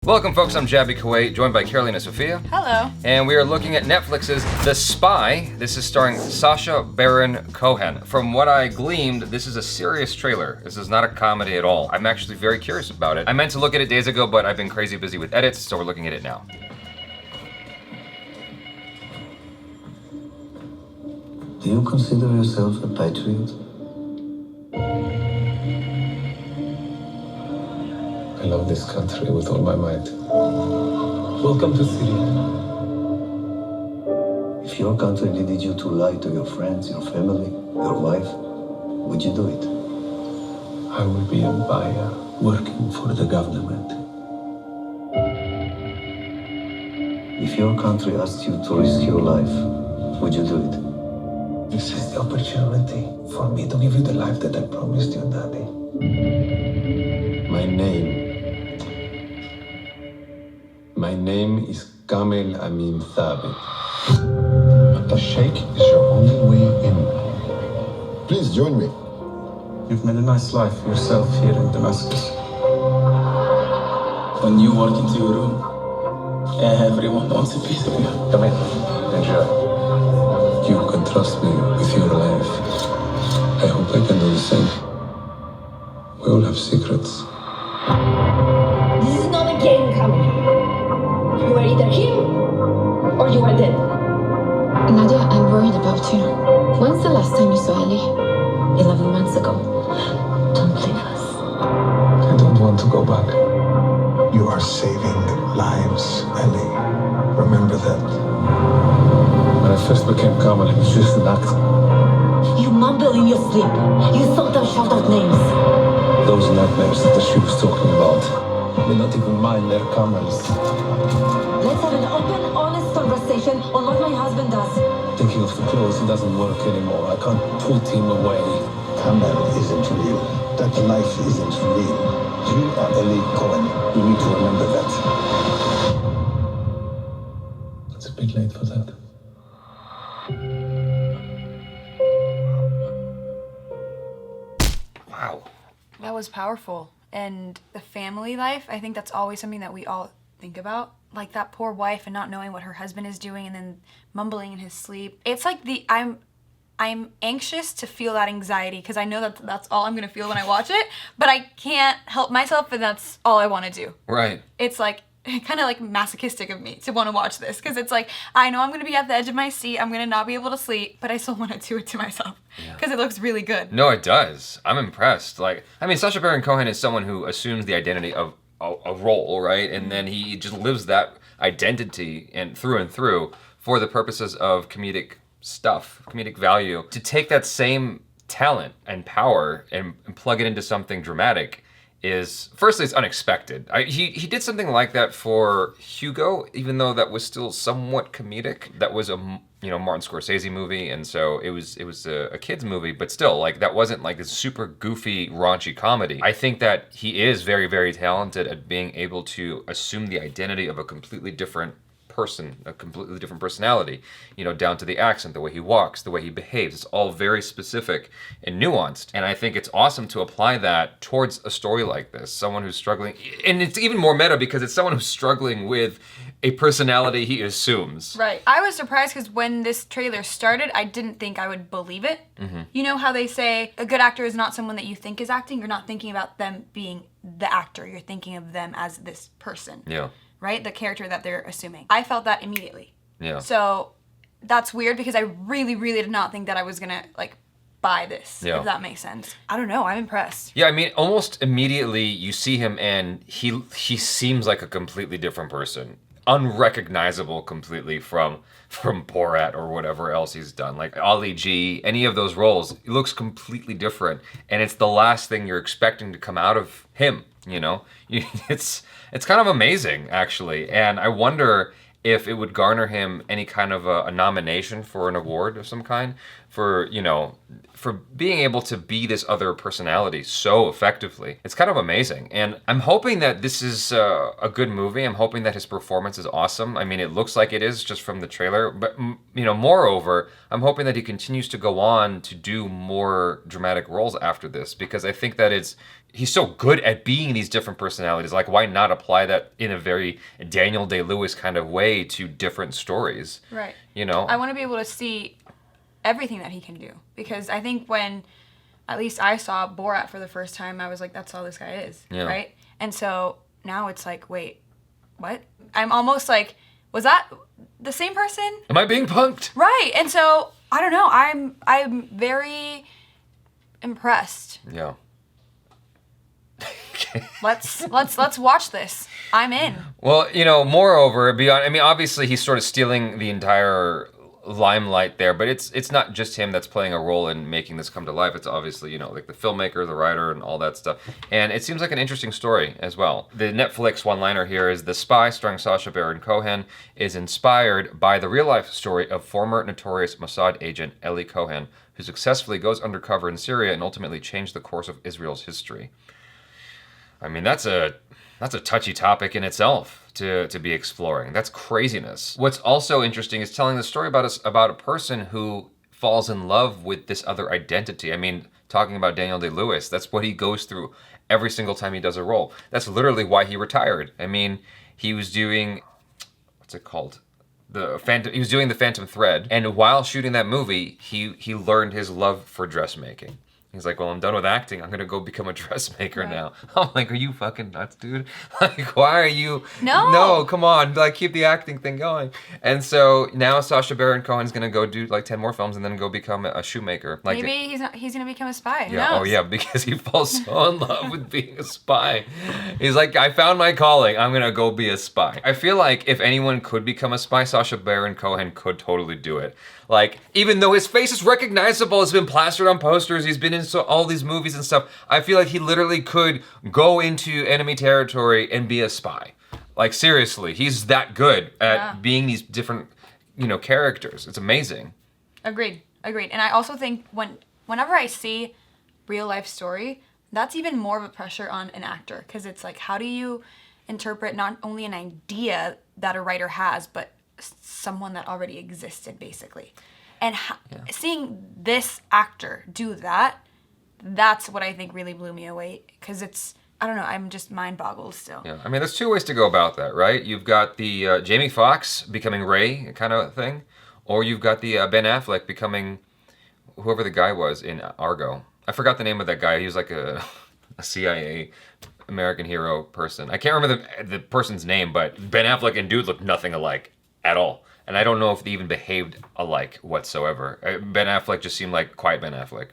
Welcome folks, I'm Jaby Koay, joined by Carolina Sofia. Hello. And we are looking at Netflix's The Spy. This is starring Sacha Baron Cohen. From what I gleaned, this is a serious trailer. This is not a comedy at all. I'm actually very curious about it. I meant to look at it days ago, but I've been crazy busy with edits, so we're looking at it now. Do you consider yourself a patriot? I love this country with all my might. Welcome to Syria. If your country needed you to lie to your friends, your family, your wife, would you do it? I will be a buyer working for the government. If your country asked you to risk your life, would you do it? This is the opportunity for me to give you the life that I promised you, Daddy. My name is Kamel Amin Thabit. But the Sheikh is your only way in. Please join me. You've made a nice life for yourself here in Damascus. When you walk into your room, everyone wants a piece of you. Come in. Enjoy. You can trust me with your life. I hope I can do the same. We all have secrets. This is not a game, Kamel. You are either him or you are dead. Nadia, I'm worried about you. When's the last time you saw Ellie? 11 months ago. Don't leave us. I don't want to go back. You are saving lives, Ellie. Remember that. When I first became Kamel, I was just an actor. You mumble in your sleep. You sometimes shout out names. Those nightmares that she was talking about, they're not even mine, they're Kamel's. Let's have an open, honest conversation on what my husband does. Thinking of the clothes, it doesn't work anymore. I can't put him away. Kamel isn't real. That life isn't real. You are Ellie Cohen. You need to remember that. It's a bit late for that. Wow. That was powerful. And the family life, I think that's always something that we all think about. Like that poor wife and not knowing what her husband is doing and then mumbling in his sleep. It's like I'm anxious to feel that anxiety because I know that that's all I'm gonna feel when I watch it, but I can't help myself and that's all I wanna do. Right. It's like kind of like masochistic of me to want to watch this because it's like I know I'm gonna be at the edge of my seat, I'm gonna not be able to sleep, but I still want to do it to myself because it looks really good. No, it does. I'm impressed. Sacha Baron Cohen is someone who assumes the identity of a role, right? And then he just lives that identity and through for the purposes of comedic stuff, comedic value. To take that same talent and power and plug it into something dramatic is, firstly, it's unexpected. He did something like that for Hugo, even though that was still somewhat comedic. That was a Martin Scorsese movie, and so it was a kid's movie, but still, like, that wasn't like this super goofy, raunchy comedy. I think that he is very, very talented at being able to assume the identity of a completely different person, a completely different personality, down to the accent, the way he walks, the way he behaves. It's all very specific and nuanced. And I think it's awesome to apply that towards a story like this. Someone who's struggling, and it's even more meta because it's someone who's struggling with a personality he assumes. Right. I was surprised because when this trailer started, I didn't think I would believe it. Mm-hmm. You know how they say a good actor is not someone that you think is acting? You're not thinking about them being the actor. You're thinking of them as this person. Yeah. Right? The character that they're assuming. I felt that immediately. Yeah. So that's weird because I really, really did not think that I was gonna buy this, if that makes sense. I don't know, I'm impressed. Yeah, almost immediately you see him and he seems like a completely different person. Unrecognizable completely from Borat or whatever else he's done. Like Ali G, any of those roles, he looks completely different. And it's the last thing you're expecting to come out of him, It's kind of amazing, actually. And I wonder if it would garner him any kind of a nomination for an award of some kind for being able to be this other personality so effectively. It's kind of amazing. And I'm hoping that this is a good movie. I'm hoping that his performance is awesome. It looks like it is just from the trailer. But, moreover, I'm hoping that he continues to go on to do more dramatic roles after this because I think that it's he's so good at being these different personalities. Like, why not apply that in a very Daniel Day-Lewis kind of way to different stories? Right. You know? I want to be able to see everything that he can do. Because I think when, at least I saw Borat for the first time, I was like, that's all this guy is. Yeah. Right? And so now it's like, wait, what? I'm almost like, was that the same person? Am I being punked? Right. And so, I don't know. I'm very impressed. Yeah. Let's watch this. I'm in. Well, you know, moreover, beyond, I mean, obviously he's sort of stealing the entire limelight there, but it's not just him that's playing a role in making this come to life. It's obviously, you know, like the filmmaker, the writer, and all that stuff. And it seems like an interesting story as well. The Netflix one-liner here is The Spy, starring Sacha Baron Cohen, is inspired by the real-life story of former notorious Mossad agent Eli Cohen, who successfully goes undercover in Syria and ultimately changed the course of Israel's history. I mean, that's a touchy topic in itself to be exploring. That's craziness. What's also interesting is telling the story about a person who falls in love with this other identity. I mean, talking about Daniel Day-Lewis, that's what he goes through every single time he does a role. That's literally why he retired. I mean, he was doing, what's it called? He was doing The Phantom Thread, and while shooting that movie, he learned his love for dressmaking. He's like, well, I'm done with acting. I'm going to go become a dressmaker now. I'm like, are you fucking nuts, dude? Like, why are you? No, come on. Like, keep the acting thing going. And so now Sacha Baron Cohen's going to go do like 10 more films and then go become a shoemaker. Like, maybe he's going to become a spy. Who yeah. knows? Oh, yeah, because he falls so in love with being a spy. He's like, I found my calling. I'm going to go be a spy. I feel like if anyone could become a spy, Sacha Baron Cohen could totally do it. Like, even though his face is recognizable, it's been plastered on posters, he's been in all these movies and stuff, I feel like he literally could go into enemy territory and be a spy. Like, seriously, he's that good at being these different, you know, characters. It's amazing. Agreed. And I also think whenever I see real life story, that's even more of a pressure on an actor. Because it's like, how do you interpret not only an idea that a writer has, but someone that already existed, basically. And seeing this actor do that, that's what I think really blew me away. Because it's, I don't know, I'm just mind boggled still. Yeah, I mean, there's two ways to go about that, right? You've got the Jamie Foxx becoming Ray kind of thing, or you've got the Ben Affleck becoming whoever the guy was in Argo. I forgot the name of that guy. He was like a CIA American hero person. I can't remember the person's name, but Ben Affleck and dude look nothing alike at all. And I don't know if they even behaved alike whatsoever. Ben Affleck just seemed like quiet Ben Affleck.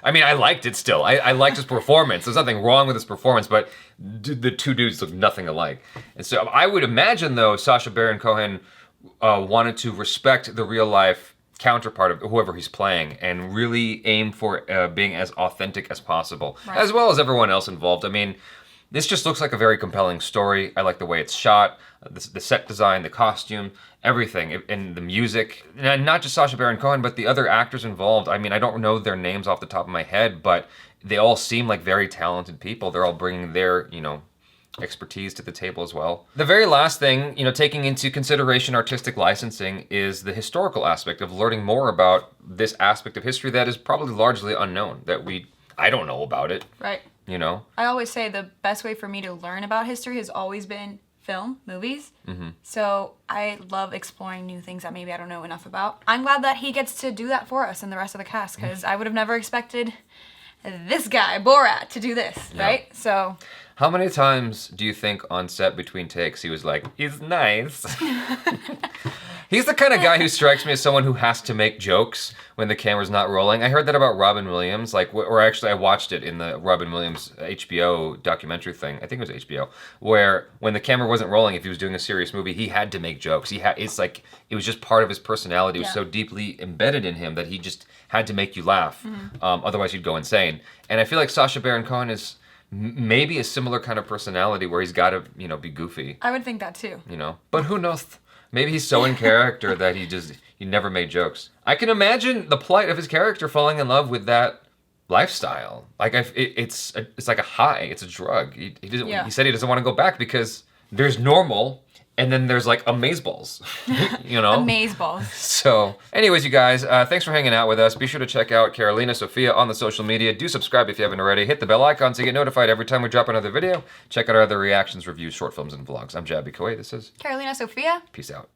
I mean, I liked it still. I liked his performance. There's nothing wrong with his performance, but the two dudes look nothing alike. And so I would imagine, though, Sacha Baron Cohen wanted to respect the real life counterpart of whoever he's playing and really aim for being as authentic as possible, as well as everyone else involved. I mean, this just looks like a very compelling story. I like the way it's shot, the set design, the costume, everything, and the music. And not just Sacha Baron Cohen, but the other actors involved. I mean, I don't know their names off the top of my head, but they all seem like very talented people. They're all bringing their, you know, expertise to the table as well. The very last thing, you know, taking into consideration artistic licensing is the historical aspect of learning more about this aspect of history that is probably largely unknown, that I don't know about it. Right. You know? I always say the best way for me to learn about history has always been film, movies. Mm-hmm. So I love exploring new things that maybe I don't know enough about. I'm glad that he gets to do that for us and the rest of the cast, because I would have never expected this guy, Borat, to do this, right? So... How many times do you think on set between takes he was like, he's nice? He's the kind of guy who strikes me as someone who has to make jokes when the camera's not rolling. I heard that about Robin Williams, or actually I watched it in the Robin Williams HBO documentary thing. I think it was HBO, where when the camera wasn't rolling, if he was doing a serious movie, he had to make jokes. It's like, it was just part of his personality. It was so deeply embedded in him that he just had to make you laugh. Otherwise you'd go insane. And I feel like Sacha Baron Cohen is maybe a similar kind of personality where he's got to, you know, be goofy. I would think that too. You know, but who knows? Maybe he's so in character that he never made jokes. I can imagine the plight of his character falling in love with that lifestyle. Like it's like a high. It's a drug. He said he doesn't want to go back because there's normal And then there's like amazeballs, you know? Amazeballs. So, anyways, you guys, thanks for hanging out with us. Be sure to check out Carolina, Sofia on the social media. Do subscribe if you haven't already. Hit the bell icon to get notified every time we drop another video. Check out our other reactions, reviews, short films, and vlogs. I'm Jaby Koay. This is Carolina, Sofia. Peace out.